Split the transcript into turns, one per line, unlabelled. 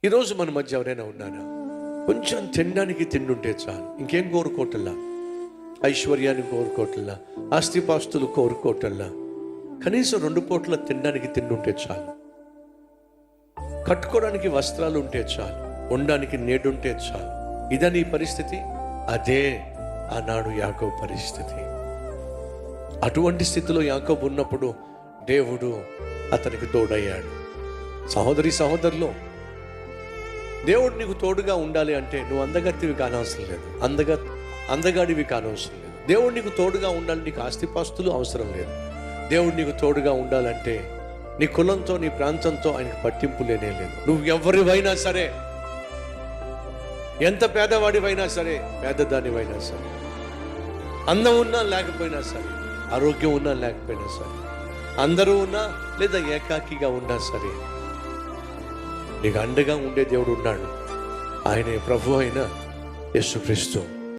ఈరోజు మన మధ్య ఎవరైనా ఉన్నారా? కొంచెం తినడానికి తిండి ఉంటే చాలు, ఇంకేం కోరుకోవటల్లా, ఐశ్వర్యాన్ని కోరుకోవటల్లా, ఆస్తిపాస్తులు కోరుకోవటల్లా, కనీసం 2 పూట్ల తినడానికి తిండి ఉంటే చాలు, కట్టుకోవడానికి వస్త్రాలు ఉంటే చాలు, ఉండడానికి నేడుంటే చాలు. ఇదా నీ పరిస్థితి? అదే ఆనాడు యాకోబు పరిస్థితి. అటువంటి స్థితిలో యాకోబు ఉన్నప్పుడు దేవుడు అతనికి తోడయ్యాడు. సహోదరి సహోదరులు, దేవుడు నీకు తోడుగా ఉండాలి అంటే నువ్వు అందగత్తివి కానవసరం లేదు, అందగాడివి కానవసరం లేదు. దేవుడు నీకు తోడుగా ఉండాలి, నీకు ఆస్తిపాస్తులు అవసరం లేదు. దేవుడు నీకు తోడుగా ఉండాలంటే నీ కులంతో నీ ప్రాంతంతో ఆయనకు పట్టింపు లేనే లేదు. నువ్వు ఎవరివైనా సరే, ఎంత పేదవాడివైనా సరే, పేదదానివైనా సరే, అందం ఉన్నా లేకపోయినా సరే, ఆరోగ్యం ఉన్నా లేకపోయినా సరే, అందరూ ఉన్నా లేదా ఏకాకిగా ఉన్నా సరే, నీకు అండగా ఉండే దేవుడు ఉన్నాడు. ఆయనే ప్రభు అయిన యేసుక్రీస్తు.